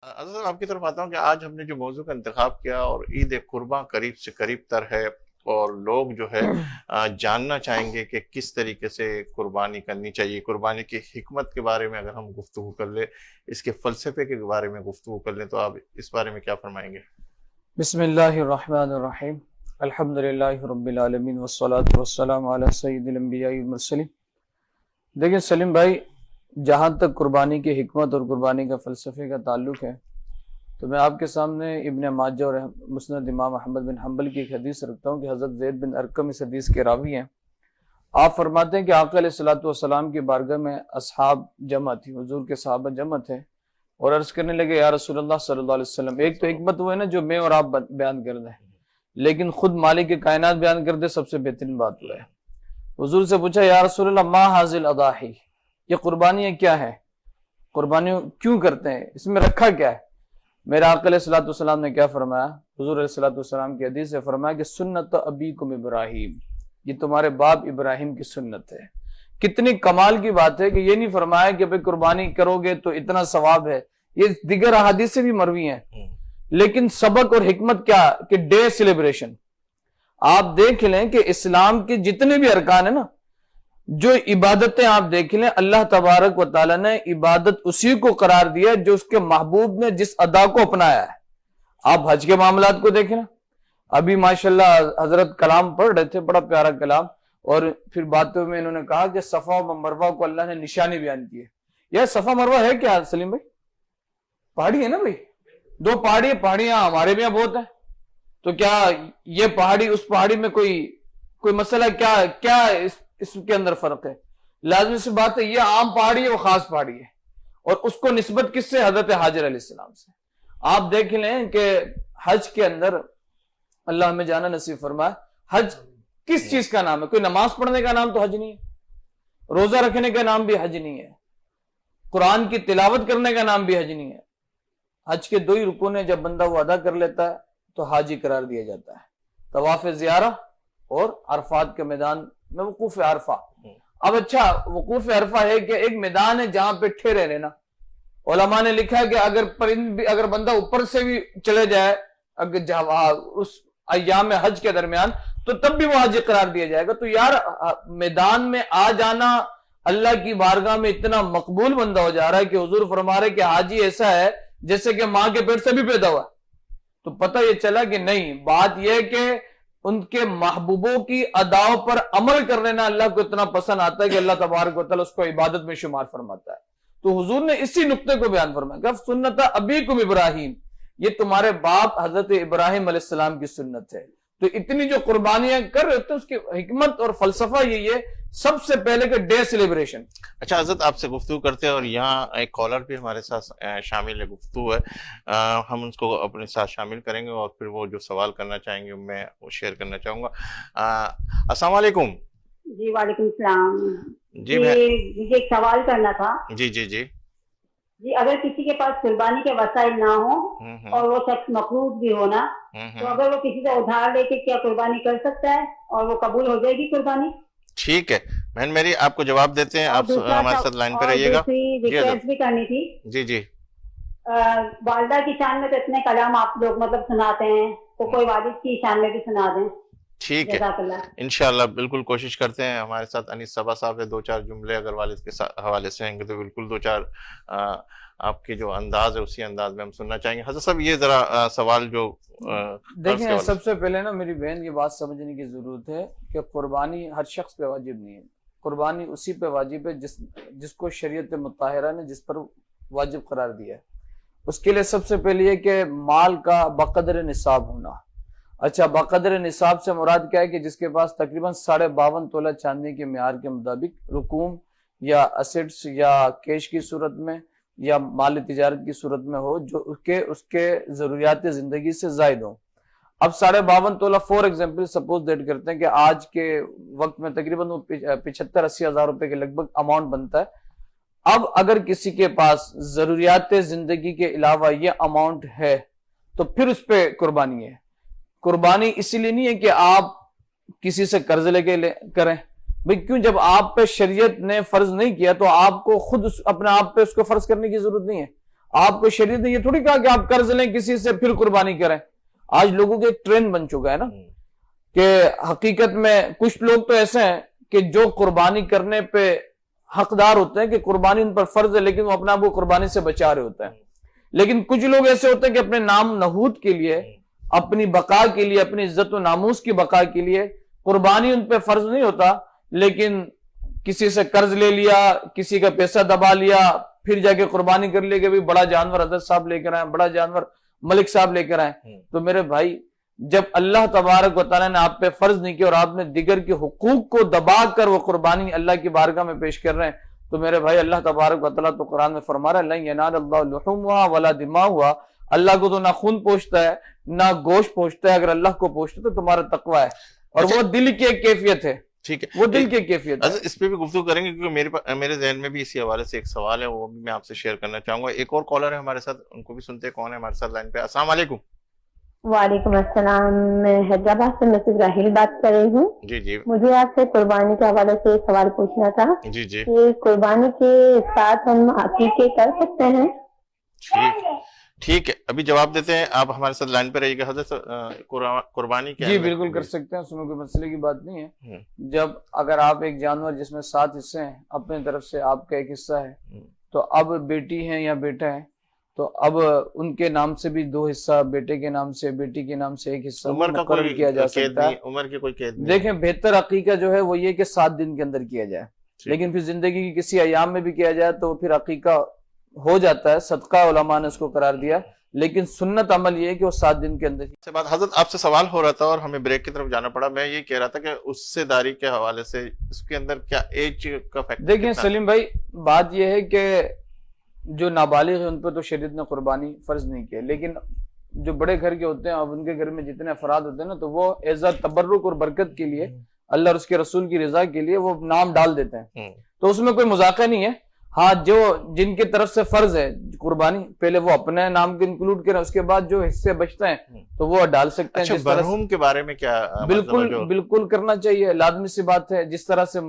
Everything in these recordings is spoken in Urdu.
اصل آپ کی طرف آتا ہوں کہ آج ہم نے جو موضوع کا انتخاب کیا اور عید قرباں قریب سے قریب تر ہے، اور لوگ جو ہے جاننا چاہیں گے کہ کس طریقے سے قربانی کرنی چاہیے، قربانی کی حکمت کے بارے میں اگر ہم گفتگو کر لیں، اس کے فلسفے کے بارے میں گفتگو کر لیں، تو آپ اس بارے میں کیا فرمائیں گے؟ بسم اللہ الرحمن الرحیم، الحمدللہ رب العالمین والصلاة والسلام علی سید الانبیاء والمرسلین۔ دیکھیں سلیم بھائی، جہاں تک قربانی کی حکمت اور قربانی کا فلسفے کا تعلق ہے تو میں آپ کے سامنے ابن ماجہ اور مسند امام احمد بن حنبل کی ایک حدیث رکھتا ہوں کہ حضرت زید بن ارقم اس حدیث کے راوی ہیں۔ آپ فرماتے ہیں کہ آقا علیہ الصلوۃ والسلام کی بارگاہ میں اصحاب جمع تھی، حضور کے صحابہ جمع تھے، اور عرض کرنے لگے یا رسول اللہ صلی اللہ علیہ وسلم، ایک تو حکمت وہ ہے نا جو میں اور آپ بیان کر دیں، لیکن خود مالک کائنات بیان کر دے، سب سے بہترین بات وہ ہے۔ حضور سے پوچھا یا رسول اللہ ما حاذل الاضاحی، یہ قربانیاں کیا ہے، قربانی کیوں کرتے ہیں، اس میں رکھا کیا ہے؟ میرا آقا علیہ الصلوۃ والسلام نے کیا فرمایا؟ حضور علیہ الصلوۃ والسلام کی حدیث سے فرمایا کہ سنت ابیکم ابراہیم، یہ تمہارے باپ ابراہیم کی سنت ہے۔ کتنی کمال کی بات ہے کہ یہ نہیں فرمایا کہ بھئی قربانی کرو گے تو اتنا ثواب ہے، یہ دیگر احادیث سے بھی مروی ہیں، لیکن سبق اور حکمت کیا کہ ڈے سیلیبریشن۔ آپ دیکھ لیں کہ اسلام کے جتنے بھی ارکان ہیں نا، جو عبادتیں آپ دیکھ لیں، اللہ تبارک و تعالیٰ نے عبادت اسی کو قرار دیا جو اس کے محبوب نے جس ادا کو اپنایا ہے۔ آپ حج کے معاملات کو دیکھیں نا، ابھی ماشاءاللہ حضرت کلام پڑھ رہے تھے، بڑا پیارا کلام، اور پھر باتوں میں انہوں نے کہا کہ صفا و مروہ کو اللہ نے نشانی بیان کی ہے۔ یہ صفا مروہ ہے کیا سلیم بھائی؟ پہاڑی ہے نا بھائی، دو پہاڑی، پہاڑیاں ہمارے بھی یہاں بہت ہیں، تو کیا یہ پہاڑی اس پہاڑی میں کوئی مسئلہ کیا اس کے اندر فرق ہے؟ لازمی سی بات ہے، یہ عام پہاڑی ہے، وہ خاص پہاڑی ہے، اور اس کو نسبت کس سے؟ حضرت حاجر علیہ السلام سے۔ آپ دیکھ لیں کہ حج کے اندر اللہ ہمیں جانا نصیب فرمائے، حج کس چیز کا نام ہے؟ کوئی نماز پڑھنے کا نام تو حج نہیں ہے، روزہ رکھنے کا نام بھی حج نہیں ہے، قرآن کی تلاوت کرنے کا نام بھی حج نہیں ہے۔ حج کے دو ہی رکن ہیں، جب بندہ وہ ادا کر لیتا ہے تو حاجی قرار دیا جاتا ہے، طواف زیارہ اور عرفات کے میدان میں وقوف عرفہ۔ اب اچھا، وقوف عرفہ ہے کہ ایک میدان ہے جہاں پہ ٹھہرے رہنا۔ علماء نے لکھا ہے کہ اگر بندہ اوپر سے بھی چلے جائے اس ایام حج کے درمیان تو تب بھی وہ حاجی قرار دیا جائے گا۔ تو یار میدان میں آ جانا اللہ کی بارگاہ میں اتنا مقبول بندہ ہو جا رہا ہے کہ حضور فرما رہے کہ حاجی ایسا ہے جیسے کہ ماں کے پیٹ سے بھی پیدا ہوا۔ تو پتہ یہ چلا کہ نہیں، بات یہ کہ ان کے محبوبوں کی اداؤں پر عمل کر لینا اللہ کو اتنا پسند آتا ہے کہ اللہ تبارک و تعالیٰ اس کو عبادت میں شمار فرماتا ہے۔ تو حضور نے اسی نقطے کو بیان فرمایا کہ سنت ابیکم ابراہیم، یہ تمہارے باپ حضرت ابراہیم علیہ السلام کی سنت ہے۔ تو اتنی جو قربانیاں کر رہے ہوتے ہیں، اس کی حکمت اور فلسفہ یہ سب سے پہلے کہ ڈے سیلیبریشن۔ اچھا حضرت، آپ سے گفتگو کرتے ہیں، اور یہاں ایک کالر بھی ہمارے ساتھ شامل ہے، گفتگو ہے، ہم اس کو اپنے ساتھ شامل کریں گے، اور پھر وہ جو سوال کرنا چاہیں گے میں وہ شیئر کرنا چاہوں گا۔ السلام علیکم۔ جی وعلیکم السلام۔ جی مجھے ایک سوال کرنا تھا۔ جی جی جی جی اگر کسی کے پاس قربانی کے وسائل نہ ہو اور وہ شخص مقروض بھی ہونا، تو اگر وہ کسی سے ادھار لے کے کیا قربانی کر سکتا ہے اور وہ قبول ہو جائے گی قربانی؟ ٹھیک ہے بہن میری، آپ کو جواب دیتے ہیں، آپ ہمارے ساتھ لائن پہ رہیے گا۔ ریکویسٹ بھی کرنی تھی۔ جی جی والدہ کی شان میں تو اتنے کلام آپ لوگ مطلب سناتے ہیں، تو کوئی والد کی شان میں بھی سنا دیں۔ ٹھیک ہے، انشاءاللہ بالکل کوشش کرتے ہیں۔ ہمارے ساتھ انیس صبا صاحب ہے، دو چار جملے اگر والد کے حوالے سے ہیں گے تو بالکل دو چار آپ کے جو انداز ہے اسی انداز میں ہم سننا چاہیں گے۔ حضرت صاحب یہ ذرا سوال جو دیکھیں، سب سے پہلے نا میری بہن یہ بات سمجھنے کی ضرورت ہے کہ قربانی ہر شخص پہ واجب نہیں ہے، قربانی اسی پہ واجب ہے جس کو شریعت مطہرہ نے جس پر واجب قرار دیا ہے۔ اس کے لیے سب سے پہلے یہ کہ مال کا بقدر نصاب ہونا۔ اچھا، بقدر نصاب سے مراد کیا ہے کہ جس کے پاس تقریباً 52.5 تولہ چاندی کے معیار کے مطابق رقوم یا اسیٹس یا کیش کی صورت میں یا مال تجارت کی صورت میں ہو جو اس کے ضروریات زندگی سے زائد ہوں۔ اب 52.5 تولہ فور ایگزامپل سپوز دیٹ کرتے ہیں کہ آج کے وقت میں تقریباً 75-80 ہزار روپے کے لگ بھگ اماؤنٹ بنتا ہے۔ اب اگر کسی کے پاس ضروریات زندگی کے علاوہ یہ اماؤنٹ ہے تو پھر اس پہ قربانی ہے۔ قربانی اسی لیے نہیں ہے کہ آپ کسی سے قرض لے کے کریں بھئی، کیوں؟ جب آپ پہ شریعت نے فرض نہیں کیا تو آپ کو خود اپنے آپ پہ اس کو فرض کرنے کی ضرورت نہیں ہے۔ آپ کو شریعت نے یہ تھوڑی کہا کہ آپ قرض لیں کسی سے پھر قربانی کریں. آج لوگوں کے ایک ٹرینڈ بن چکا ہے نا کہ حقیقت میں کچھ لوگ تو ایسے ہیں کہ جو قربانی کرنے پہ حقدار ہوتے ہیں کہ قربانی ان پر فرض ہے لیکن وہ اپنا آپ کو قربانی سے بچا رہے ہوتے ہیں. لیکن کچھ لوگ ایسے ہوتے ہیں کہ اپنے نام نہود کے لیے، اپنی بقا کے لیے، اپنی عزت و ناموس کی بقا کے لیے قربانی ان پہ فرض نہیں ہوتا، لیکن کسی سے قرض لے لیا، کسی کا پیسہ دبا لیا، پھر جا کے قربانی کر لیا کہ بھی بڑا جانور حضرت صاحب لے کر آئے، بڑا جانور ملک صاحب لے کر آئے. تو میرے بھائی جب اللہ تبارک و تعالیٰ نے آپ پہ فرض نہیں کیا اور آپ نے دیگر کے حقوق کو دبا کر وہ قربانی اللہ کی بارگاہ میں پیش کر رہے ہیں، تو میرے بھائی اللہ تبارک و تعالیٰ تو قرآن میں فرما رہا ہے لن ینال اللہ لحومھا ولا دماؤھا، اللہ کو تو نہ خون پوچھتا ہے نہ گوشت پوچھتا ہے، اگر اللہ کو پوچھتا تو تمہارا تقوی ہے، اور وہ دل کی ایک کیفیت ہے. ٹھیک ہے، وہ دل کی کیفیت ہے. اس پہ بھی گفتگو کریں گے کیونکہ میرے ذہن میں بھی اسی حوالے سے ایک سوال ہے، وہ بھی میں آپ سے شیئر کرنا چاہوں گا. ایک اور کالر ہے ہمارے ساتھ، ان کو بھی سنتے ہیں کون ہے ہمارے ساتھ لائن پہ. السلام علیکم. وعلیکم السلام، میں حیدرآباد سے مسز راہیل بات کر رہی ہوں. جی جی مجھے آپ سے قربانی کے حوالے سے ایک سوال پوچھنا تھا جی جی کہ قربانی کے ساتھ ہم عقیقے کر سکتے ہیں؟ ٹھیک ہے، ابھی جواب دیتے ہیں. آپ ہمارے ساتھ لائن پہ رہیے گا. حضرت قربانی کیا؟ جی بالکل کر سکتے ہیں، اس میں کوئی مسئلے کی بات نہیں ہے. جب اگر آپ ایک جانور جس میں 7 حصے ہیں، اپنی طرف سے آپ کا ایک حصہ ہے، تو اب بیٹی ہے یا بیٹا ہے تو اب ان کے نام سے بھی 2 حصہ، بیٹے کے نام سے، بیٹی کے نام سے 1 حصہ عمر کا مقرر کیا جا سکتا ہے. عمر کی کوئی قید نہیں. دیکھیں بہتر عقیقہ جو ہے وہ یہ کہ 7 دن کے اندر کیا جائے، لیکن پھر زندگی کی کسی ایام میں بھی کیا جائے تو پھر عقیقہ ہو جاتا ہے. صدقہ علماء نے اس کو قرار دیا، لیکن سنت عمل یہ ہے کہ وہ 7 دن کے اندر. سے بات حضرت آپ سے سوال ہو رہا تھا اور ہمیں بریک کی طرف جانا پڑا. میں یہ کہہ رہا تھا کہ اس سے داری کے حوالے سے اس کے اندر کیا ایج کا فیکٹر؟ دیکھیں سلیم بھائی، بات یہ ہے کہ جو نابالغ ہیں ان پہ تو شریعت نے قربانی فرض نہیں کیا، لیکن جو بڑے گھر کے ہوتے ہیں اب ان کے گھر میں جتنے افراد ہوتے ہیں نا، تو وہ ایز اے تبرک اور برکت کے لیے، اللہ اور اس کے رسول کی رضا کے لیے وہ نام ڈال دیتے ہیں. تو اس میں کوئی مذاقہ نہیں ہے. ہاں جو جن کی طرف سے فرض ہے قربانی، پہلے وہ اپنے نام کو انکلوڈ کریں، اس کے بعد جو حصے بچتے ہیں تو وہ ڈال سکتے ہیں. مرحوم کے بارے میں کیا؟ بالکل کرنا چاہیے، لازمی سی بات ہے. جس طرح سے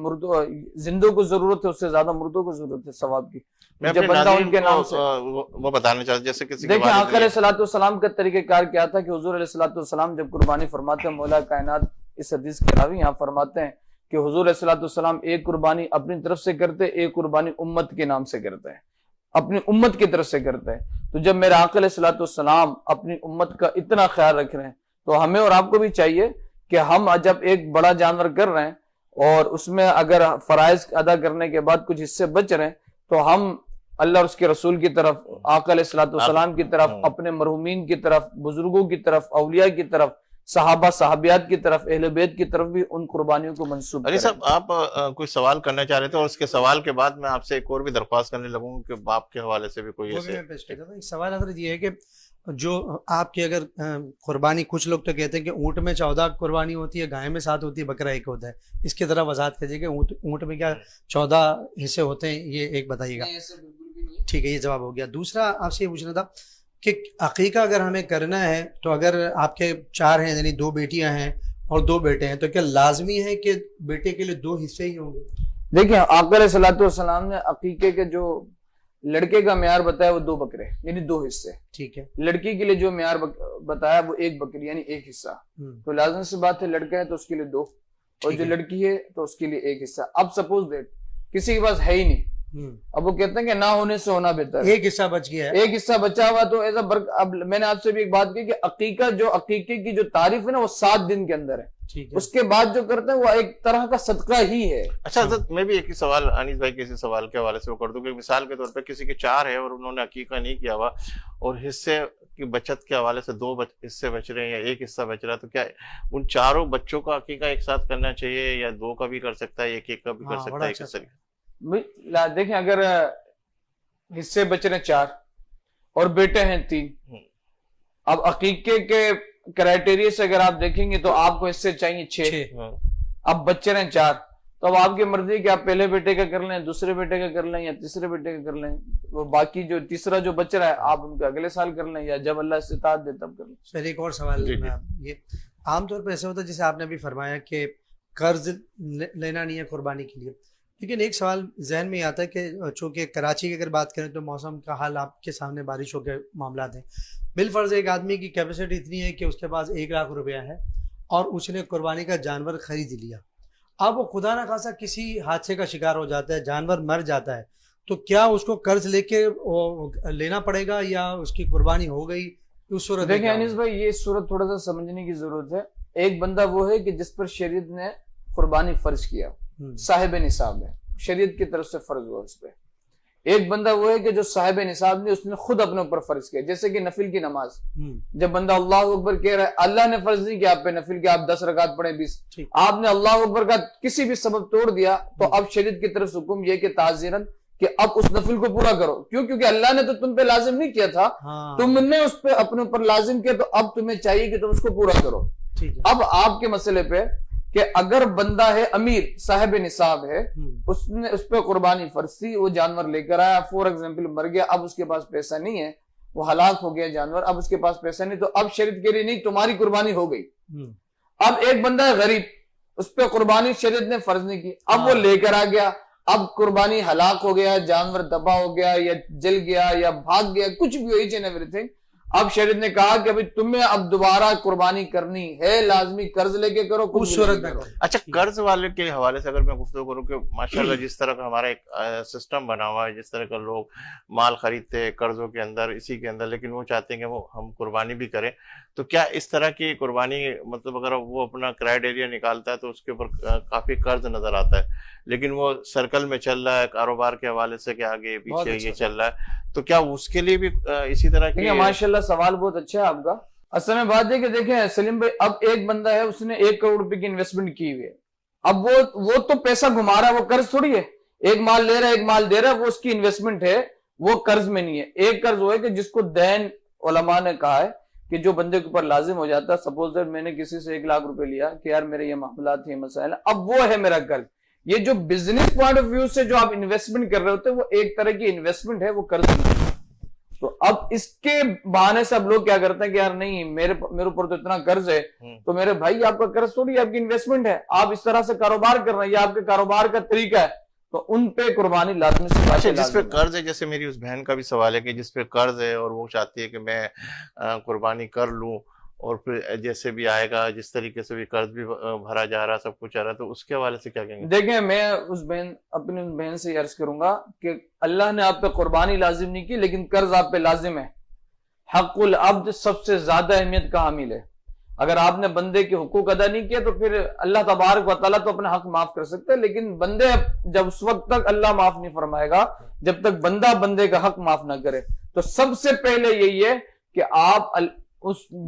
زندوں کو ضرورت ہے اس سے زیادہ مردوں کو ضرورت ہے ثواب کی. جب بندہ ان کے نام سے وہ بتانا چاہتا جیسے کسی دیکھیں آقا علیہ الصلوۃ والسلام کا طریقہ کار کیا تھا کہ حضور علیہ الصلوۃ والسلام جب قربانی فرماتے ہیں، مولا کائنات اس حدیث کے راوی یہاں فرماتے ہیں کہ حضور علیہ الصلوۃ والسلام ایک قربانی اپنی طرف سے کرتے، ایک قربانی امت کے نام سے کرتے ہیں، اپنی امت کی طرف سے کرتے ہیں. تو جب میرے آقا علیہ الصلوۃ والسلام اپنی امت کا اتنا خیال رکھ رہے ہیں تو ہمیں اور آپ کو بھی چاہیے کہ ہم جب ایک بڑا جانور کر رہے ہیں اور اس میں اگر فرائض ادا کرنے کے بعد کچھ حصے بچ رہے ہیں تو ہم اللہ اور اس کے رسول کی طرف، آقا علیہ الصلوۃ والسلام کی طرف، اپنے مرحومین کی طرف، بزرگوں کی طرف، اولیاء کی طرف، صحابہ صحابیات کی طرف، اہل بیت کی طرف بھی ان قربانیوں کو منسوب کریں. علی صاحب آپ کوئی سوال کرنا چاہ رہے تھے اور اس کے سوال کے بعد میں آپ سے ایک اور بھی درخواست کرنے لگوں کہ باپ کے حوالے سے بھی کوئی ایک سوال حضرت یہ ہے کہ جو آپ کی اگر قربانی، کچھ لوگ تو کہتے ہیں کہ اونٹ میں 14 قربانی ہوتی ہے، گائے میں 7 ہوتی ہے، بکرا 1 ہوتا ہے. اس کی ذرا وضاحت کیجیے کہ اونٹ میں کیا 14 حصے ہوتے ہیں، یہ ایک بتائیے گا. ٹھیک ہے، یہ جواب ہو گیا. دوسرا آپ سے یہ پوچھنا تھا کہ عقیقہ اگر ہمیں کرنا ہے تو اگر آپ کے 4 ہیں، یعنی 2 بیٹیاں ہیں اور 2 بیٹے ہیں، تو کیا لازمی ہے کہ بیٹے کے لیے 2 حصے ہی ہوں گے؟ دیکھیں آقا علیہ الصلوۃ والسلام نے عقیقے کے جو لڑکے کا معیار بتایا وہ 2 بکرے یعنی 2 حصے. ٹھیک ہے. لڑکی کے لیے جو معیار بتایا وہ 1 بکری یعنی 1 حصہ. تو لازم سی بات ہے لڑکا ہے تو اس کے لیے 2 اور جو لڑکی ہے تو اس کے لیے 1 حصہ. اب سپوز دیٹ کسی کے پاس ہے ہی نہیں، اب وہ کہتے ہیں کہ نہ ہونے سے ہونا بہتر ہے، 1 حصہ بچ گیا ہے، 1 حصہ بچا ہوا تو ایسا اب میں نے آپ سے بھی ایک بات کی کہ عقیقے کی جو تعریف ہے نا وہ 7 دن کے اندر ہے، اس کے بعد جو کرتے ہیں وہ ایک طرح کا صدقہ ہی ہے. اچھا حضرت میں بھی ایک ہی سوال انیس بھائی کے سوال کے حوالے سے وہ کر دوں کہ مثال کے طور پہ کسی کے 4 ہے اور انہوں نے عقیقہ نہیں کیا ہوا اور حصے کی بچت کے حوالے سے 2 حصے بچ رہے ہیں یا 1 حصہ بچ رہا ہے، تو کیا ان 4 بچوں کا عقیقہ ایک ساتھ کرنا چاہیے یا 2 کا بھی کر سکتا ہے، 1 کا بھی کر سکتا ہے؟ کس طریقے؟ دیکھیں اگر حصے بچ رہے 4 اور بیٹے ہیں 3، اب عقیقے کے کرائٹیریا سے اگر آپ دیکھیں گے تو آپ کو حصے چاہیے 6، اب بچے رہے 4 تو اب آپ کی مرضی کہ آپ پہلے بیٹے کا کر لیں، دوسرے بیٹے کا کر لیں یا تیسرے بیٹے کا کر لیں، وہ باقی جو تیسرا جو بچ رہا ہے آپ ان کو اگلے سال کر لیں یا جب اللہ استطاعت دے تب کر لیں. پھر ایک اور سوال، یہ عام طور پہ ایسا ہوتا ہے جسے آپ نے بھی فرمایا کہ قرض لینا نہیں ہے قربانی کے لیے، لیکن ایک سوال ذہن میں آتا ہے کہ چونکہ کراچی کی اگر بات کریں تو موسم کا حال آپ کے سامنے بارشوں کے معاملات ہیں. بالفرض ایک آدمی کی کیپیسٹی اتنی ہے کہ اس کے پاس 1 لاکھ روپیہ ہے اور اس نے قربانی کا جانور خرید لیا. اب وہ خدا نہ خاصا کسی حادثے کا شکار ہو جاتا ہے, جانور مر جاتا ہے, تو کیا اس کو قرض لے کے لینا پڑے گا یا اس کی قربانی ہو گئی اس صورت؟ دیکھیں انیس بھائی, یہ صورت تھوڑا سا سمجھنے کی ضرورت ہے. ایک بندہ وہ ہے کہ جس پر شریعت نے قربانی فرض کیا, صاحب نصاب ہے, شریعت کی طرف سے فرض ہوا اس پہ. ایک بندہ وہ ہے کہ جو صاحب نصاب نے اس نے خود اپنے اوپر فرض کیا, جیسے کہ نفل کی نماز. جب بندہ اللہ اکبر کہہ رہا ہے, اللہ نے فرض نہیں کیا آپ پہ نفل کے آپ 10 رکعت پڑھیں 20, آپ نے اللہ اکبر کا کسی بھی سبب توڑ دیا تو اب شریعت کی طرف سے حکم یہ کہ تعزیراً کہ اب اس نفل کو پورا کرو. کیوں؟ کیونکہ اللہ نے تو تم پہ لازم نہیں کیا تھا, تم نے اس پہ اپنے اوپر لازم کیا, تو اب تمہیں چاہیے کہ تم اس کو پورا کرو. اب آپ کے مسئلے پہ کہ اگر بندہ ہے امیر, صاحب نصاب ہے, اس نے اس پہ قربانی فرض تھی, وہ جانور لے کر آیا, فور ایگزامپل مر گیا, اب اس کے پاس پیسہ نہیں ہے, وہ ہلاک ہو گیا جانور, اب اس کے پاس پیسہ نہیں, تو اب شریعت کے لیے نہیں, تمہاری قربانی ہو گئی. اب ایک بندہ ہے غریب, اس پہ قربانی شریعت نے فرض نہیں کی, اب وہ لے کر آ گیا, اب قربانی ہلاک ہو گیا, جانور دبا ہو گیا یا جل گیا یا بھاگ گیا, کچھ بھی ہوئی چین ایوری تھنگ. اب شریعت نے کہا کہ ابھی تمہیں اب دوبارہ قربانی کرنی ہے, لازمی قرض لے کے کرو, کچھ صورت میں کرو. اچھا, قرض والے کے حوالے سے اگر میں گفتگو کروں کہ ماشاءاللہ جس طرح کا ہمارا ایک سسٹم بنا ہوا ہے, جس طرح کا لوگ مال خریدتے ہیں قرضوں کے اندر, اسی کے اندر, لیکن وہ چاہتے ہیں کہ وہ ہم قربانی بھی کریں, تو کیا اس طرح کی قربانی مطلب اگر وہ اپنا کرائیٹیریا نکالتا ہے تو اس کے اوپر کافی قرض نظر آتا ہے, لیکن وہ سرکل میں چل رہا ہے کاروبار کے حوالے سے کہ آگے پیچھے یہ چل رہا ہے, تو کیا اس کے لیے بھی اسی طرح کی؟ ماشاءاللہ سوال بہت اچھا ہے آپ کا. اصل میں بات ہے کہ دیکھیں سلیم بھائی, اب ایک بندہ ہے اس نے 1 کروڑ روپے کی انویسٹمنٹ کی ہوئی ہے, اب وہ تو پیسہ گھما رہا ہے, وہ قرض تھوڑی ہے, ایک مال لے رہا ہے ایک مال دے رہا ہے, وہ اس کی انویسٹمنٹ ہے, وہ قرض میں نہیں ہے. ایک قرض وہ ہے کہ جس کو دین علماء نے کہا ہے کہ جو بندے کے اوپر لازم ہو جاتا ہے, سپوز دیٹ میں نے کسی سے 1 لاکھ روپے لیا کہ یار میرے یہ معاملات ہیں, مسائل ہیں, اب وہ ہے میرا قرض. یہ جو بزنس پوائنٹ آف ویو سے جو آپ انویسٹمنٹ کر رہے ہوتے ہیں وہ ایک طرح کی انویسٹمنٹ ہے, وہ قرض نہیں. تو اب اس کے بہانے سے اب لوگ کیا کرتے ہیں کہ یار نہیں میرے اوپر تو اتنا قرض ہے, تو میرے بھائی آپ کا قرض تھوڑی آپ کی انویسٹمنٹ ہے, آپ اس طرح سے کاروبار کر رہے ہیں, یہ آپ کے کاروبار کا طریقہ ہے, تو ان پہ قربانی لازمی سے بات ہے. جس پہ قرض ہے, جیسے میری اس بہن کا بھی سوال ہے کہ جس پہ قرض ہے اور وہ چاہتی ہے کہ میں قربانی کر لوں, اور پھر جیسے بھی آئے گا جس طریقے سے بھی قرض بھی بھرا جا رہا, سب کچھ آ رہا, تو اس کے حوالے سے کیا کہیں گے؟ دیکھیں میں اپنی بہن سے عرض کروں گا کہ اللہ نے آپ پہ قربانی لازم نہیں کی, لیکن قرض آپ پہ لازم ہے. حق العبد سب سے زیادہ اہمیت کا حامل ہے. اگر آپ نے بندے کے حقوق ادا نہیں کیا تو پھر اللہ تبارک و تعالیٰ تو اپنا حق معاف کر سکتے ہیں, لیکن بندے جب اس وقت تک اللہ معاف نہیں فرمائے گا جب تک بندہ بندے کا حق معاف نہ کرے. تو سب سے پہلے یہی ہے کہ آپ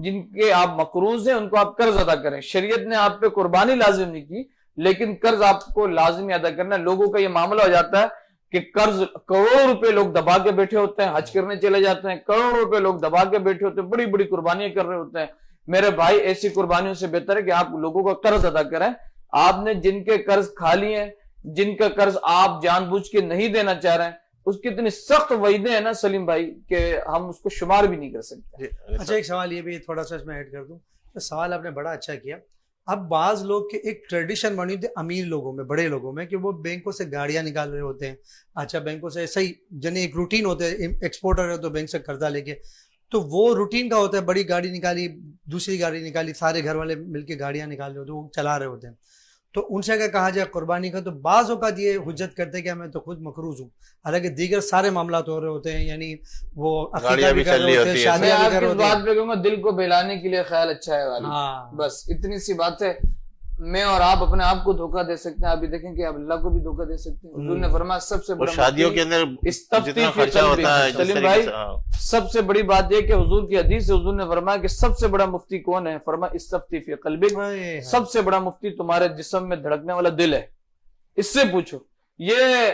جن کے آپ مقروض ہیں ان کو آپ قرض ادا کریں. شریعت نے آپ پہ قربانی لازم نہیں کی, لیکن قرض آپ کو لازمی ادا کرنا ہے. لوگوں کا یہ معاملہ ہو جاتا ہے کہ قرض کروڑوں روپے لوگ دبا کے بیٹھے ہوتے ہیں, حج کرنے چلے جاتے ہیں, کروڑوں روپے لوگ دبا کے بیٹھے ہوتے ہیں, بڑی بڑی قربانیاں کر رہے ہوتے ہیں. میرے بھائی ایسی قربانیوں سے بہتر ہے کہ آپ لوگوں کا قرض ادا کریں. آپ نے جن کے قرض کھا لیے ہیں, جن کا قرض آپ جان بوجھ کے نہیں دینا چاہ رہے ہیں, اس کی اتنی سخت وعیدیں ہیں نا سلیم بھائی کہ ہم اس کو شمار بھی نہیں کر سکتے. اچھا, ایک سوال یہ بھی تھوڑا سا اس میں ایڈ کر دوں. سوال آپ نے بڑا اچھا کیا. اب بعض لوگ کے ایک ٹریڈیشن بنی ہوئی امیر لوگوں میں, بڑے لوگوں میں, کہ وہ بینکوں سے گاڑیاں نکال رہے ہوتے ہیں. اچھا, بینکوں سے صحیح جن ایک روٹین ہوتا ہے, ایکسپورٹر ہے تو بینک سے قرضہ لے کے, تو وہ روٹین کا ہوتا ہے, بڑی گاڑی نکالی, دوسری گاڑی نکالی, سارے گھر والے مل کے گاڑیاں نکال رہے ہوتے ہیں, وہ چلا رہے ہوتے ہیں. تو ان سے اگر کہا جائے قربانی کا, تو بعض اوقات یہ حجت کرتے ہیں کہ میں تو خود مقروض ہوں, حالانکہ دیگر سارے معاملات ہو رہے ہوتے ہیں, یعنی وہ عقیقہ بھی کر رہے ہوتے ہیں, شادیاں بھی کر رہے ہوتے ہیں. بات پہ کہوں گا دل کو بہلانے کے لیے خیال اچھا ہے والی, بس اتنی سی بات ہے. میں اور آپ اپنے آپ کو دھوکہ دے سکتے ہیں, آپ بھی دیکھیں کہ آپ اللہ کو بھی دھوکہ دے سکتے ہیں. حضور نے فرمایا سب سے بڑا شادیوں کے اندر جتنا خرچہ ہوتا ہے, سلیم بھائی سب سے بڑی بات یہ کہ حضور کی حدیث سے حضور نے فرمایا کہ سب سے بڑا مفتی کون ہے؟ فرمایا استفتی فی قلبک, سب سے بڑا مفتی تمہارے جسم میں دھڑکنے والا دل ہے, اس سے پوچھو. یہ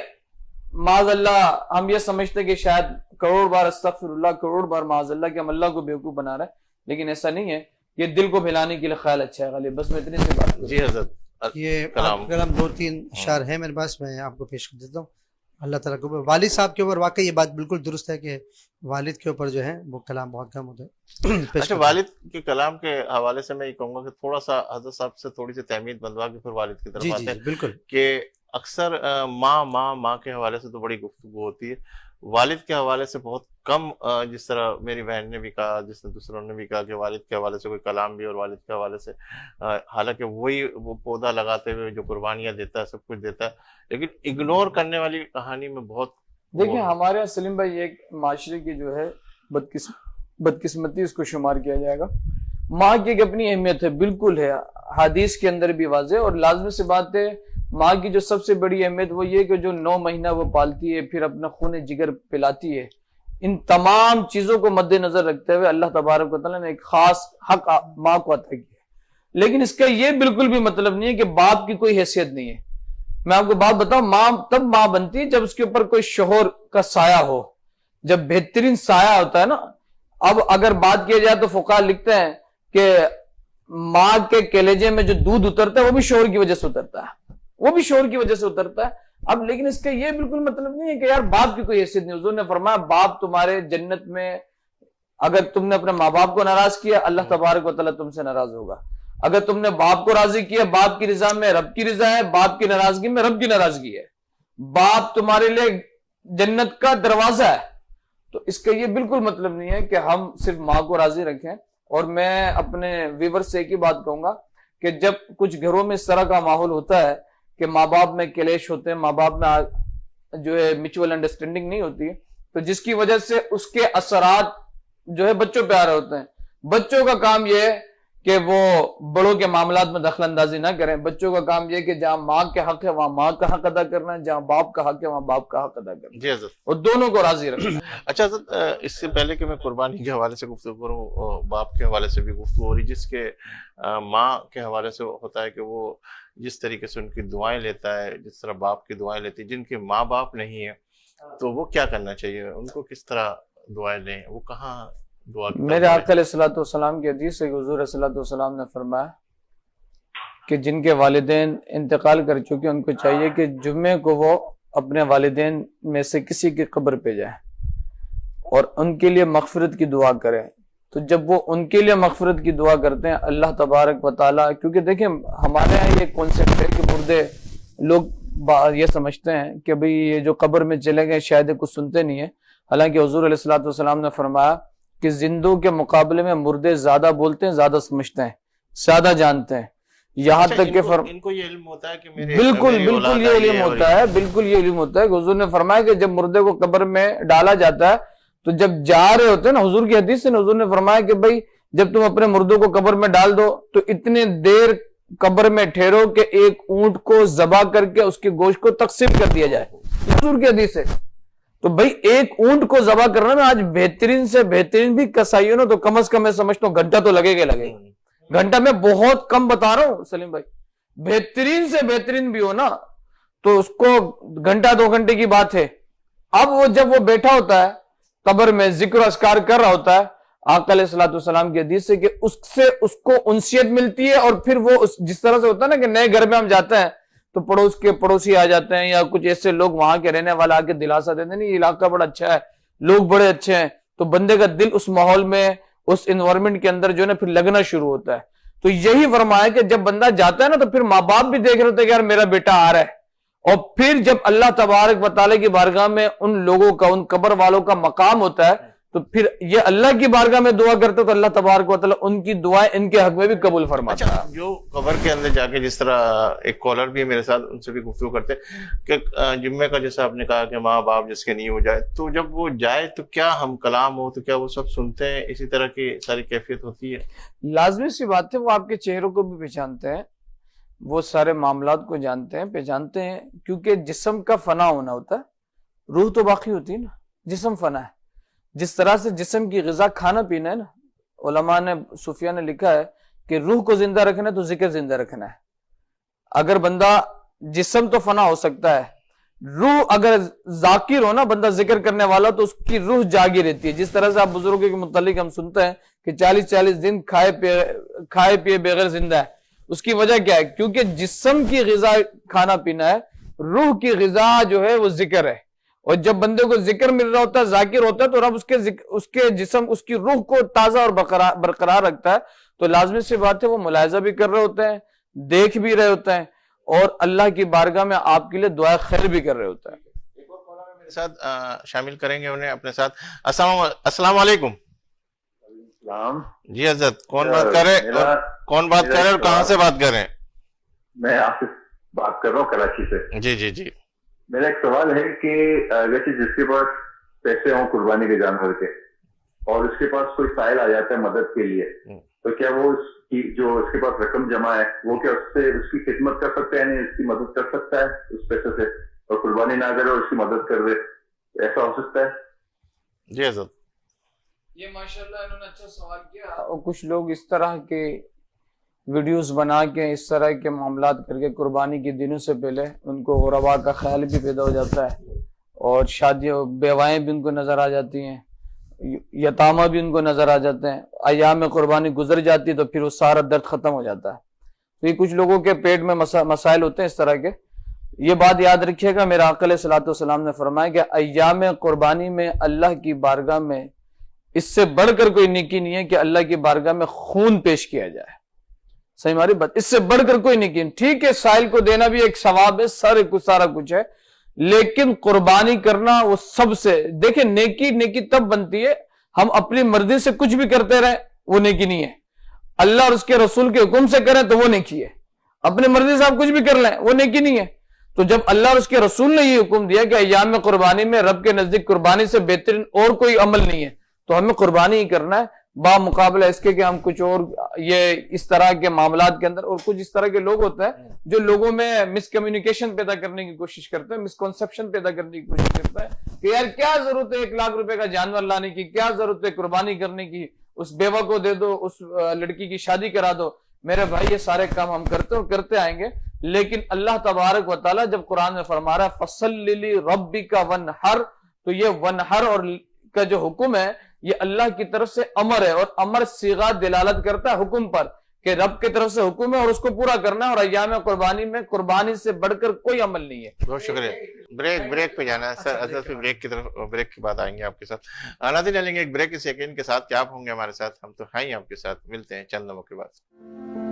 معاذ اللہ ہم یہ سمجھتے کہ شاید کروڑ بار استغفر اللہ, کروڑ بار معاذ اللہ کہ ہم اللہ کو بیوقوف بنا رہے ہیں, لیکن ایسا نہیں ہے. یہ دل کو بھلانے کے لیے خیال اچھا ہے غالب. بس میں اتنی سی بات. جی حضرت, یہ کلام 2-3 اشعار ہیں میرے پاس, میں آپ کو پیش کر دیتا ہوں. اللہ تعالیٰ کو والد صاحب کے اوپر واقعی یہ بات بالکل درست ہے کہ والد کے اوپر جو ہے وہ کلام بہت کم ہوتا ہے. اچھا, والد کے کلام کے حوالے سے میں یہ کہوں گا کہ تھوڑا سا حضرت صاحب سے تھوڑی سی تحمید بندوا کے پھر والد کی طرف آتے ہیں. بالکل, کہ اکثر ماں کے حوالے سے تو بڑی گفتگو ہوتی ہے، والد کے حوالے سے بہت کم، جس طرح میری بہن نے بھی کہا، جس نے دوسروں نے بھی کہا کہ والد کے حوالے سے کوئی کلام بھی، اور والد کے حوالے سے حالانکہ وہ پودا لگاتے ہوئے جو قربانیاں دیتا ہے، سب کچھ دیتا ہے، لیکن اگنور کرنے والی کہانی میں بہت دیکھیں ہمارے یہاں سلیم بھائی ایک معاشرے کی جو ہے بدقسمتی اس کو شمار کیا جائے گا، ماں کی ایک اپنی اہمیت ہے، بالکل ہے، حدیث کے اندر بھی واضح، اور لازمی سی بات ہے ماں کی جو سب سے بڑی اہمیت وہ یہ کہ جو 9 مہینہ وہ پالتی ہے، پھر اپنا خون جگر پلاتی ہے، ان تمام چیزوں کو مد نظر رکھتے ہوئے اللہ تبارک و تعالیٰ نے ایک خاص حق ماں کو عطا کیا ہے، لیکن اس کا یہ بالکل بھی مطلب نہیں ہے کہ باپ کی کوئی حیثیت نہیں ہے۔ میں آپ کو بات بتاؤں، ماں تب ماں بنتی ہے جب اس کے اوپر کوئی شوہر کا سایہ ہو، جب بہترین سایہ ہوتا ہے نا۔ اب اگر بات کیا جائے تو فقہا لکھتے ہیں کہ ماں کے کلیجے میں جو دودھ اترتا ہے وہ بھی شوہر کی وجہ سے اترتا ہے، وہ بھی شوہر کی وجہ سے اترتا ہے۔ اب لیکن اس کا یہ بالکل مطلب نہیں ہے کہ یار باپ کی کوئی حیثیت نہیں۔ حضور نے فرمایا باپ تمہارے جنت میں، اگر تم نے اپنے ماں باپ کو ناراض کیا اللہ تبارک و تعالیٰ تم سے ناراض ہوگا، اگر تم نے باپ کو راضی کیا، باپ کی رضا میں رب کی رضا ہے، باپ کی ناراضگی میں رب کی ناراضگی ہے، باپ تمہارے لیے جنت کا دروازہ ہے۔ تو اس کا یہ بالکل مطلب نہیں ہے کہ ہم صرف ماں کو راضی رکھیں۔ اور میں اپنے ویور سے ایک ہی بات کہوں گا کہ جب کچھ گھروں میں اس طرح کا ماحول ہوتا ہے کہ ماں باپ میں کلیش ہوتے ہیں، ماں باپ میں جو ہے میچول انڈرسٹینڈنگ نہیں ہوتی، تو جس کی وجہ سے اس کے اثرات جو ہے بچوں پہ آ رہے ہوتے ہیں۔ بچوں کا کام یہ ہے کہ وہ بڑوں کے معاملات میں دخل اندازی نہ کریں، بچوں کا کام یہ ہے کہ جہاں ماں کے حق ہے وہاں ماں کا حق ادا کرنا ہے، جہاں باپ کا حق ہے وہاں باپ کا حق ادا کرنا ہے، جی حضرت، اور دونوں کو راضی رکھنا ہے۔ اچھا حضرت، اس سے پہلے کہ میں قربانی کے حوالے سے گفتگو کروں، باپ کے حوالے سے بھی گفتگو ہو رہی، جس کے ماں کے حوالے سے ہوتا ہے کہ وہ جس طریقے سے ان کی دعائیں لیتا ہے، جس طرح باپ کی دعائیں لیتی ہے، جن کے ماں باپ نہیں ہے تو وہ کیا کرنا چاہیے، ان کو کس طرح دعائیں لیں، وہ کہاں دعا کی میرے آقا علیہ الصلوۃ والسلام کی حدیث ہے کہ حضور علیہ الصلوۃ والسلام نے فرمایا کہ جن کے والدین انتقال کر چکے ان کو چاہیے کہ جمعے کو وہ اپنے والدین میں سے کسی کی قبر پہ جائیں اور ان کے لیے مغفرت کی دعا کریں۔ تو جب وہ ان کے لیے مغفرت کی دعا کرتے ہیں اللہ تبارک و تعالیٰ، کیونکہ دیکھیں ہمارے یہاں یہ کانسیپٹ ہے کہ مردے لوگ یہ سمجھتے ہیں کہ بھئی یہ جو قبر میں چلے گئے شاید کچھ سنتے نہیں ہیں، حالانکہ حضور علیہ الصلوۃ والسلام نے فرمایا کہ زندوں کے مقابلے میں مردے زیادہ بولتے ہیں، زیادہ سمجھتے ہیں، زیادہ جانتے ہیں، یہاں تک کہ ان کو یہ علم ہوتا ہے کہ بالکل یہ علم ہوتا ہے، بالکل یہ علم ہوتا ہے کہ حضور نے فرمایا کہ جب مردے کو قبر میں ڈالا جاتا ہے تو جب جا رہے ہوتے ہیں نا، حضور کی حدیث سے حضور نے فرمایا کہ بھائی جب تم اپنے مردوں کو قبر میں ڈال دو تو اتنے دیر قبر میں ٹھہرو کہ ایک اونٹ کو ذبح کر کے اس کے گوشت کو تقسیم کر دیا جائے، حضور کی حدیث ہے۔ تو بھائی ایک اونٹ کو ذبح کرنا میں آج بہترین سے بہترین بھی کسائی ہو نا تو کم از کم میں سمجھتا ہوں گھنٹہ تو لگے گا، گھنٹہ میں بہت کم بتا رہا ہوں سلیم بھائی، بہترین سے بہترین بھی ہو نا تو اس کو گھنٹہ 2 گھنٹے کی بات ہے۔ اب وہ جب وہ بیٹھا ہوتا ہے قبر میں ذکر و اذکار کر رہا ہوتا ہے، آقا علیہ الصلوۃ والسلام کی حدیث سے کہ اس سے اس کو انسیت ملتی ہے، اور پھر وہ جس طرح سے ہوتا ہے نا کہ نئے گھر میں ہم جاتے ہیں تو پڑوس کے پڑوسی آ جاتے ہیں یا کچھ ایسے لوگ وہاں کے رہنے والا آ کے دلاسا دیتے ہیں، نہیں یہ علاقہ بڑا اچھا ہے، لوگ بڑے اچھے ہیں، تو بندے کا دل اس ماحول میں اس انوائرمنٹ کے اندر جو ہے نا پھر لگنا شروع ہوتا ہے۔ تو یہی فرمایا کہ جب بندہ جاتا ہے نا تو پھر ماں باپ بھی دیکھ رہے ہوتے ہیں کہ یار میرا بیٹا آ رہا ہے، اور پھر جب اللہ تبارک و تعالیٰ کی بارگاہ میں ان لوگوں کا، ان قبر والوں کا مقام ہوتا ہے تو پھر یہ اللہ کی بارگاہ میں دعا کرتے تو اللہ تبارک و تعالیٰ ان کی دعائیں ان کے حق میں بھی قبول فرماتا ہے۔ اچھا، جو قبر کے اندر جا کے جس طرح ایک کالر بھی ہے میرے ساتھ، ان سے بھی گفتگو کرتے کہ جمعے کا جیسا آپ نے کہا کہ ماں باپ جس کے نہیں ہو جائے، تو جب وہ جائے تو کیا ہم کلام ہو تو کیا وہ سب سنتے ہیں، اسی طرح کی ساری کیفیت ہوتی ہے؟ لازمی سی بات ہے، وہ آپ کے چہروں کو بھی پہچانتے ہیں، وہ سارے معاملات کو جانتے ہیں، پہچانتے ہیں، کیونکہ جسم کا فنا ہونا ہوتا ہے، روح تو باقی ہوتی ہے نا، جسم فنا ہے۔ جس طرح سے جسم کی غذا کھانا پینا ہے نا، علماء نے، صوفیاء نے لکھا ہے کہ روح کو زندہ رکھنا ہے تو ذکر زندہ رکھنا ہے۔ اگر بندہ، جسم تو فنا ہو سکتا ہے، روح اگر ذاکر ہو نا، بندہ ذکر کرنے والا، تو اس کی روح جاگی رہتی ہے۔ جس طرح سے آپ بزرگوں کے متعلق ہم سنتے ہیں کہ 40 دن کھائے پیے بغیر زندہ ہے، اس کی وجہ کیا ہے؟ کیونکہ جسم کی غذا کھانا پینا ہے، روح کی غذا جو ہے وہ ذکر ہے، اور جب بندے کو ذکر مل رہا ہوتا ہے، ذاکر ہوتا ہے، تو رب اس کے جسم، اس کی روح کو تازہ اور برقرار رکھتا ہے۔ تو لازمی سی بات ہے وہ ملاحظہ بھی کر رہے ہوتے ہیں، دیکھ بھی رہے ہوتے ہیں، اور اللہ کی بارگاہ میں آپ کے لیے دعائے خیر بھی کر رہے ہوتا ہے. ایک اور کالر میرے ساتھ شامل کریں گے انہیں اپنے ساتھ. السلام علیکم. جی حضرت, کون بات کر رہے ہیں اور کہاں سے بات کر رہے ہیں؟ میں آصف بات کر رہا ہوں کراچی سے. جی جی جی. میرا ایک سوال ہے کہ ویسے جس کے پاس پیسے ہوں قربانی کے جانور کے اور اس کے پاس کوئی سائل آ جاتا ہے مدد کے لیے, تو کیا وہ جو اس کے پاس رقم جمع ہے وہ کیا اس سے اس کی خدمت کر سکتا ہے, یعنی اس کی مدد کر سکتا ہے اس پیسے سے, اور قربانی نہ کرے اور اس کی مدد کر دے, ایسا ہو سکتا ہے؟ جی حضرت, یہ ماشاءاللہ انہوں نے اچھا سوال کیا. اور کچھ لوگ اس طرح کے ویڈیوز بنا کے اس طرح کے معاملات کر کے قربانی کے دنوں سے پہلے ان کو غربا کا خیال بھی پیدا ہو جاتا ہے, اور شادیوں بیوائیں بھی ان کو نظر آ جاتی ہیں, یتامہ بھی ان کو نظر آ جاتے ہیں. ایام قربانی گزر جاتی ہے تو پھر وہ سارا درد ختم ہو جاتا ہے. تو یہ کچھ لوگوں کے پیٹ میں مسائل ہوتے ہیں اس طرح کے. یہ بات یاد رکھیے گا, میرا آقا علیہ الصلوۃ والسلام نے فرمایا کہ ایام قربانی میں اللہ کی بارگاہ میں اس سے بڑھ کر کوئی نیکی نہیں ہے کہ اللہ کی بارگاہ میں خون پیش کیا جائے. صحیح ہماری بات, اس سے بڑھ کر کوئی نیکی نہیں. ٹھیک ہے سائل کو دینا بھی ایک ثواب ہے, سارا کچھ ہے, لیکن قربانی کرنا وہ سب سے, دیکھیں نیکی تب بنتی ہے ہم اپنی مرضی سے کچھ بھی کرتے رہیں, وہ نیکی نہیں ہے. اللہ اور اس کے رسول کے حکم سے کریں تو وہ نیکی ہے. اپنی مرضی سے آپ کچھ بھی کر لیں وہ نیکی نہیں ہے. تو جب اللہ اور اس کے رسول نے یہ حکم دیا کہ ایام قربانی میں رب کے نزدیک قربانی سے بہترین اور کوئی عمل نہیں ہے, تو ہمیں قربانی ہی کرنا ہے, با مقابلہ اس کے کہ ہم کچھ اور یہ اس طرح کے معاملات کے اندر. اور کچھ اس طرح کے لوگ ہوتے ہیں جو لوگوں میں مس کمیونیکیشن پیدا کرنے کی کوشش کرتے ہیں, مسکنسپشن پیدا کرنے کی کوشش کرتا ہے کہ یار کیا ضرورت ہے 1 لاکھ روپے کا جانور لانے کی, کیا ضرورت ہے قربانی کرنے کی, اس بیوہ کو دے دو, اس لڑکی کی شادی کرا دو. میرے بھائی یہ سارے کام ہم کرتے اور کرتے آئیں گے, لیکن اللہ تبارک و تعالیٰ جب قرآن میں فرما رہا ہے فَصَلِّ لِرَبِّكَ وَانْحَرْ, تو یہ ونحر اور کا جو حکم ہے یہ اللہ کی طرف سے امر ہے, اور امر صیغہ دلالت کرتا ہے حکم پر کہ رب کی طرف سے حکم ہے اور اس کو پورا کرنا ہے. اور ایام قربانی میں قربانی سے بڑھ کر کوئی عمل نہیں ہے. بہت شکریہ. بریک پہ جانا ہے سر, حضرت بریک کے بعد آئیں گے آپ کے ساتھ. ناظرین لیں گے ایک بریک سیکنڈ کے ساتھ, کیا آپ ہوں گے ہمارے ساتھ, ہم تو ہیں ہی آپ کے ساتھ. ملتے ہیں چند لمحوں کے بعد.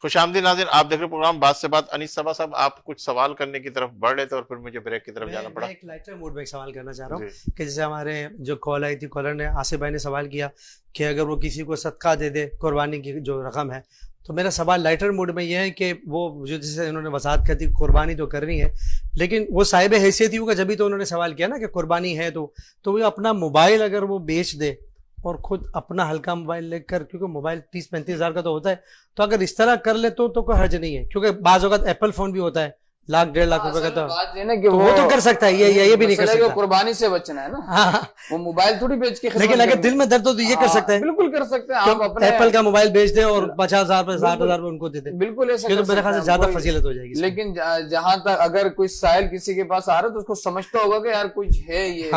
خوش آمدید ناظرین, آپ دیکھ رہے پروگرام بات سے بات. انیس صبا صاحب آپ کچھ سوال کرنے کی طرف بڑھ رہے تھے اور پھر مجھے بریک کی طرف جانا پڑا. ایک لائٹر موڈ میں ایک سوال کرنا چاہ رہا ہوں کہ جیسے ہمارے جو کال آئی تھی, کالر نے آصف بھائی نے سوال کیا کہ اگر وہ کسی کو صدقہ دے دے قربانی کی جو رقم ہے, تو میرا سوال لائٹر موڈ میں یہ ہے کہ وہ جو جیسے انہوں نے وضاحت کر دی قربانی تو کرنی ہے, لیکن وہ صاحب حیثیت ہی ہوگا جبھی تو انہوں نے سوال کیا نا کہ قربانی ہے تو وہ اپنا موبائل اگر وہ بیچ دے اور خود اپنا ہلکا موبائل لے کر, کیونکہ موبائل 30-35 ہزار کا تو ہوتا ہے, تو اگر اس طرح کر لے تو کوئی حرج نہیں ہے, کیونکہ بعض اوقات ایپل فون بھی ہوتا ہے 1,00,000-1,50,000 روپے کا, تو وہ تو کر سکتا ہے, یہ بھی نہیں کر سکتا. قربانی سے بچنا ہے نا, وہ موبائل تھوڑی بیچ کے, لیکن اگر دل میں درد ہو تو یہ کر سکتا ہے. بالکل کر سکتے ہیں آپ, اپنے ایپل کا موبائل بیچ دیں اور 50,000 روپے 60,000 روپے ان کو دے دیں, بالکل ایسا, تو میرے خیال سے زیادہ فضیلت ہو جائے گی. لیکن جہاں تک اگر کوئی سائل کسی کے پاس آ رہا ہے تو اس کو سمجھتا ہوگا کہ یار کچھ ہے, یہ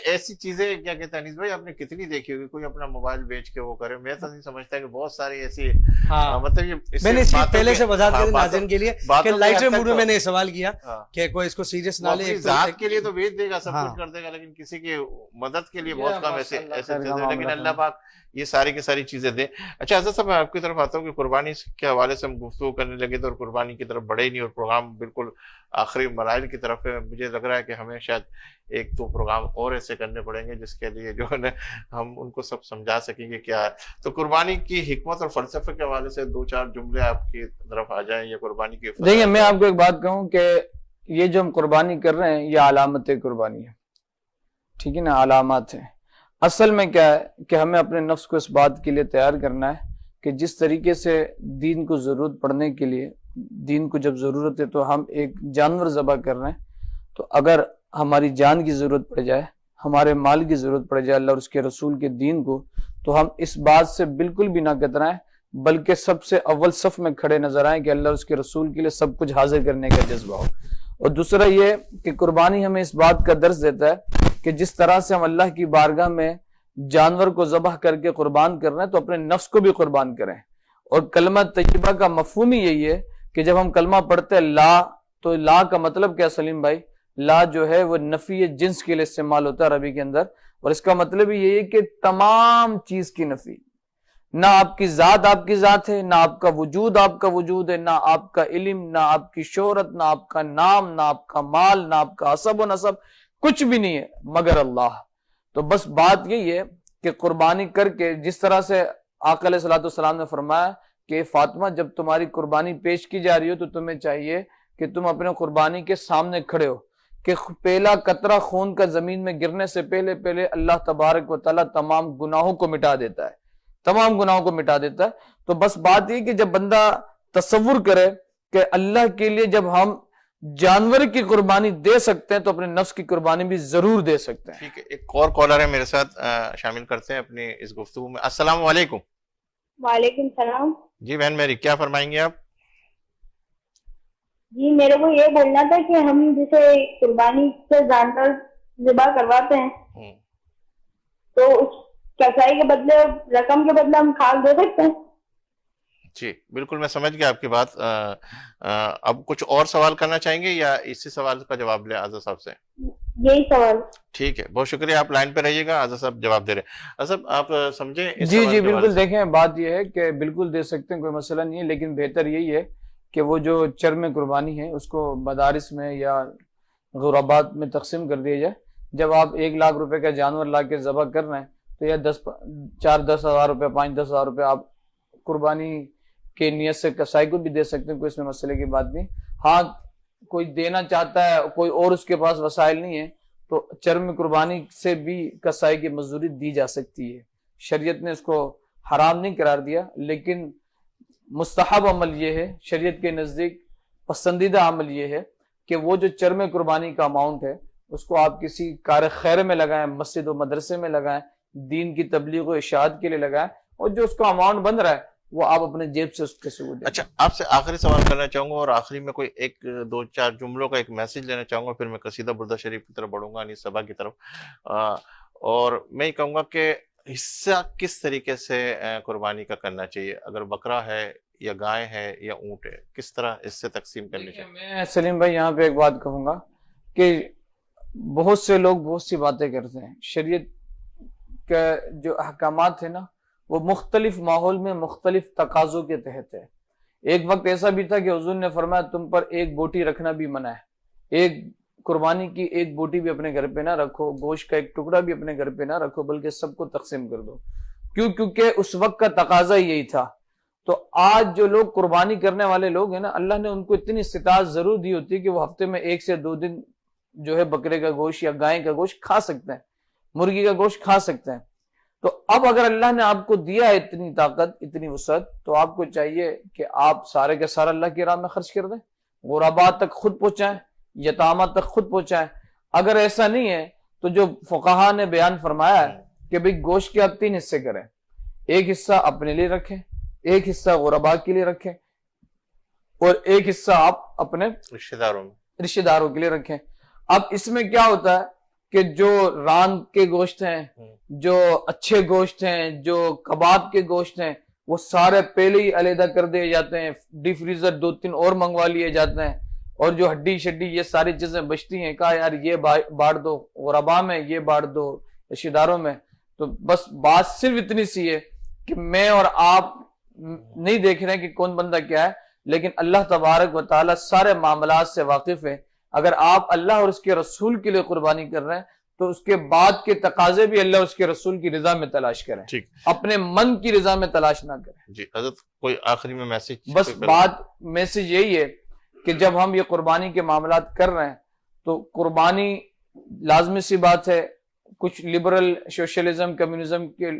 ایسی چیزیں کیا کہتے ہیں انیس بھائی, آپ نے کتنی دیکھی ہوگی کوئی اپنا موبائل بیچ کے وہ کرے. میں تو نہیں سمجھتا کہ بہت ساری ایسی, مطلب یہ میں نے پہلے سے وضاحت کر دی ناظرین کے لیے کہ لائٹر موڈ میں نے سوال کیا کہ کوئی اس کو سیریس نہ لے, ذات کے لیے تو بیچ دے گا, سب کچھ کر دے گا, لیکن کسی کی مدد کے لیے بہت کم ایسے لیکن اللہ پاک یہ ساری کی ساری چیزیں دیں. اچھا حضرت صاحب میں آپ کی طرف آتا ہوں کہ قربانی کے حوالے سے ہم گفتگو کرنے لگے تو اور قربانی کی طرف بڑھے ہی نہیں, اور پروگرام بالکل آخری مراحل کی طرف ہے. مجھے لگ رہا ہے کہ ہمیں شاید 1-2 پروگرام اور ایسے کرنے پڑیں گے جس کے لیے جو ہے نا ہم ان کو سب سمجھا سکیں گے کیا ہے. تو قربانی کی حکمت اور فلسفے کے حوالے سے 2-4 جملے آپ کی طرف آ جائیں, یہ قربانی کی. دیکھیں میں آپ کو ایک بات کہوں کہ یہ جو ہم قربانی کر رہے ہیں یہ علامت قربانی ہے, ٹھیک ہے نا, علامات ہیں. اصل میں کیا ہے کہ ہمیں اپنے نفس کو اس بات کے لیے تیار کرنا ہے کہ جس طریقے سے دین کو ضرورت پڑنے کے لیے, دین کو جب ضرورت ہے تو ہم ایک جانور ذبح کر رہے ہیں, تو اگر ہماری جان کی ضرورت پڑ جائے, ہمارے مال کی ضرورت پڑ جائے اللہ اور اس کے رسول کے دین کو, تو ہم اس بات سے بالکل بھی نہ کترائیں, بلکہ سب سے اول صف میں کھڑے نظر آئیں کہ اللہ اور اس کے رسول کے لیے سب کچھ حاضر کرنے کا جذبہ ہو. اور دوسرا یہ کہ قربانی ہمیں اس بات کا درس دیتا ہے کہ جس طرح سے ہم اللہ کی بارگاہ میں جانور کو ذبح کر کے قربان کر رہے ہیں تو اپنے نفس کو بھی قربان کریں. اور کلمہ طیبہ کا مفہوم ہی یہی ہے کہ جب ہم کلمہ پڑھتے ہیں لا, تو لا کا مطلب کیا سلیم بھائی, لا جو ہے وہ نفی جنس کے لیے استعمال ہوتا ہے عربی کے اندر. اور اس کا مطلب یہ ہے کہ تمام چیز کی نفی، نہ آپ کی ذات ہے، نہ آپ کا وجود ہے، نہ آپ کا علم، نہ آپ کی شہرت، نہ آپ کا نام، نہ آپ کا مال، نہ آپ کا حسب و نسب، کچھ بھی نہیں ہے مگر اللہ۔ تو بس بات یہی ہے کہ قربانی کر کے، جس طرح سے آقا علیہ الصلوۃ والسلام نے فرمایا کہ فاطمہ جب تمہاری قربانی پیش کی جا رہی ہو تو تمہیں چاہیے کہ تم اپنے قربانی کے سامنے کھڑے ہو، کہ پہلا قطرہ خون کا زمین میں گرنے سے پہلے اللہ تبارک و تعالیٰ تمام گناہوں کو مٹا دیتا ہے، تمام گناہوں کو مٹا دیتا ہے۔ تو بس بات یہ کہ جب بندہ تصور کرے کہ اللہ کے لیے جب ہم جانور کی قربانی دے سکتے ہیں تو اپنے نفس کی قربانی بھی ضرور دے سکتے ہیں۔ ٹھیک ہے، ایک اور کالر ہے میرے ساتھ، شامل کرتے ہیں اپنی اس گفتگو میں۔ السلام علیکم۔ وعلیکم السلام۔ جی بہن میری، کیا فرمائیں گے آپ؟ جی میرے کو یہ بولنا تھا کہ ہم جیسے قربانی سے جانور ذبح کرواتے ہیں تو اس کسائی کے بدلے، رقم کے بدلے ہم کھال دے سکتے ہیں؟ جی بالکل، میں سمجھ گیا آپ کی بات۔ اب کچھ اور سوال کرنا چاہیں گے یا اسی سوال کا جواب لیں آزاد صاحب سے؟ یہی سوال۔ ٹھیک ہے، بہت شکریہ، آپ لائن پہ رہیے گا، آزاد صاحب جواب دے رہے ہیں۔ آزاد صاحب آپ سمجھیں اس جی سوال جی کے حوالے بالکل، سے؟ دیکھیں بات یہ ہے کہ بالکل دے سکتے ہیں، کوئی مسئلہ نہیں ہے، لیکن بہتر یہی ہے کہ وہ جو چرم قربانی ہے اس کو مدارس میں یا غربات میں تقسیم کر دیا جائے۔ جب آپ 1,00,000 روپے کا جانور لا کے ذبح کر رہے ہیں تو یا 4-10 ہزار روپے، 5-10 ہزار روپے آپ قربانی کے نیت سے کسائی کو بھی دے سکتے ہیں، کوئی اس میں مسئلے کی بات نہیں۔ ہاں کوئی دینا چاہتا ہے، کوئی اور اس کے پاس وسائل نہیں ہے، تو چرم قربانی سے بھی کسائی کی مزدوری دی جا سکتی ہے۔ شریعت نے اس کو حرام نہیں قرار دیا، لیکن مستحب عمل یہ ہے، شریعت کے نزدیک پسندیدہ عمل یہ ہے کہ وہ جو چرم قربانی کا اماؤنٹ ہے اس کو آپ کسی کار خیر میں لگائیں، مسجد و مدرسے میں لگائیں، دین کی تبلیغ و اشاعت کے لیے لگائیں، اور جو اس کا اماؤنٹ بن رہا ہے وہ آپ اپنے جیب سے اس کے ثبوت دیں۔ اچھا، آپ سے آخری سوال کرنا چاہوں گا، اور آخری میں کوئی 1-2-4 جملوں کا ایک میسج لینا چاہوں گا، پھر میں قصیدہ بردہ شریف کی طرف بڑھوں گا، یعنی سبا کی طرف۔ اور میں یہ کہوں گا کہ حصہ کس طریقے سے قربانی کا کرنا چاہیے، اگر بکرا ہے یا گائے ہے یا اونٹ ہے، کس طرح اس سے تقسیم کرنی چاہیے؟ میں سلیم بھائی یہاں پہ ایک بات کہوں گا کہ بہت سے لوگ بہت سی باتیں کرتے ہیں۔ شریعت کا جو احکامات ہیں نا وہ مختلف ماحول میں مختلف تقاضوں کے تحت ہے۔ ایک وقت ایسا بھی تھا کہ حضور نے فرمایا تم پر ایک بوٹی رکھنا بھی منع ہے، ایک قربانی کی ایک بوٹی بھی اپنے گھر پہ نہ رکھو، گوشت کا ایک ٹکڑا بھی اپنے گھر پہ نہ رکھو، بلکہ سب کو تقسیم کر دو۔ کیونکہ اس وقت کا تقاضا یہی تھا۔ تو آج جو لوگ قربانی کرنے والے لوگ ہیں نا، اللہ نے ان کو اتنی استطاعت ضرور دی ہوتی ہے کہ وہ ہفتے میں 1 سے 2 دن جو ہے بکرے کا گوشت یا گائے کا گوشت کھا سکتے ہیں، مرغی کا گوشت کھا سکتے ہیں۔ تو اب اگر اللہ نے آپ کو دیا ہے اتنی طاقت، اتنی وسعت، تو آپ کو چاہیے کہ آپ سارے کے سارا اللہ کی راہ میں خرچ کر دیں، غرباء تک خود پہنچائیں، یتامہ تک خود پہنچائیں۔ اگر ایسا نہیں ہے تو جو فقہا نے بیان فرمایا ہے کہ بھئی گوشت کے آپ 3 حصے کریں، ایک حصہ اپنے لیے رکھیں، ایک حصہ غرباء کے لیے رکھیں، اور ایک حصہ آپ اپنے رشتہ داروں کے لیے رکھیں۔ اب اس میں کیا ہوتا ہے کہ جو ران کے گوشت ہیں، جو اچھے گوشت ہیں، جو کباب کے گوشت ہیں، وہ سارے پہلے ہی علیحدہ کر دیے جاتے ہیں، ڈی فریزر 2-3 اور منگوا لیے جاتے ہیں، اور جو ہڈی شڈی یہ ساری چیزیں بچتی ہیں، کہا یار یہ بانٹ دو غرباء میں، یہ بانٹ دو رشتہ داروں میں۔ تو بس بات صرف اتنی سی ہے کہ میں اور آپ نہیں دیکھ رہے ہیں کہ کون بندہ کیا ہے، لیکن اللہ تبارک و تعالیٰ سارے معاملات سے واقف ہے۔ اگر آپ اللہ اور اس کے رسول کے لیے قربانی کر رہے ہیں تو اس کے بعد کے تقاضے بھی اللہ اور اس کے رسول کی رضا میں تلاش کریں، ٹھیک، اپنے من کی رضا میں تلاش نہ کریں۔ جی حضرت کوئی آخری میں میسج؟ بس میسج یہی ہے کہ جب ہم یہ قربانی کے معاملات کر رہے ہیں تو قربانی لازمی سی بات ہے، کچھ لبرل سوشلزم کمیونزم کے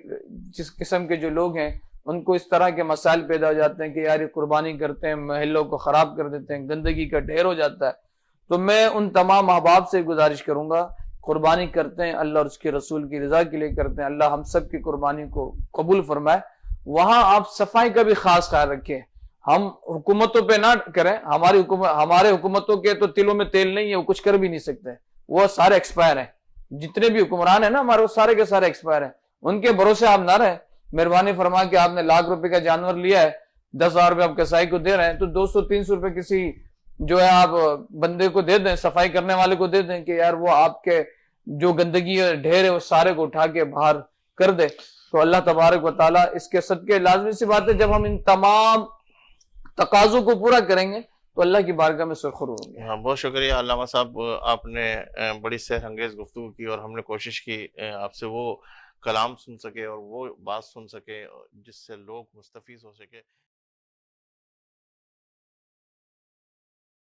جس قسم کے جو لوگ ہیں ان کو اس طرح کے مسائل پیدا ہو جاتے ہیں کہ یار یہ قربانی کرتے ہیں محلوں کو خراب کر دیتے ہیں، گندگی کا ڈھیر ہو جاتا ہے۔ تو میں ان تمام احباب سے گزارش کروں گا، قربانی کرتے ہیں اللہ اور اس کے رسول کی رضا کے لیے کرتے ہیں، اللہ ہم سب کی قربانی کو قبول فرمائے۔ وہاں آپ صفائی کا بھی خاص خیال رکھیں، ہم حکومتوں پہ نہ کریں، ہمارے حکومتوں کے تو تلوں میں تیل نہیں ہے، وہ کچھ کر بھی نہیں سکتے، وہ سارے ایکسپائر ہیں، جتنے بھی حکمران ہیں نا ہمارے، وہ سارے کے سارے ایکسپائر ہیں، ان کے بھروسے آپ نہ رہیں۔ مہربانی فرما کے آپ نے 1,00,000 روپے کا جانور لیا ہے، 10,000 روپے آپ کسائی کو دے رہے ہیں، تو 200-300 روپے کسی جو ہے آپ بندے کو دے دیں، صفائی کرنے والے کو دے دیں کہ یار وہ آپ کے جو گندگی اور ڈھیر ہے وہ سارے کو اٹھا کے باہر کر دے. تو اللہ تبارک و تعالیٰ اس کے صدقے لازمی سی بات ہے جب ہم ان تمام تقاضوں کو پورا کریں گے تو اللہ کی بارگاہ میں سرخر ہوں گے. ہاں بہت شکریہ علامہ صاحب، آپ نے بڑی سحر انگیز گفتگو کی اور ہم نے کوشش کی آپ سے وہ کلام سن سکے اور وہ بات سن سکے جس سے لوگ مستفیض ہو سکے.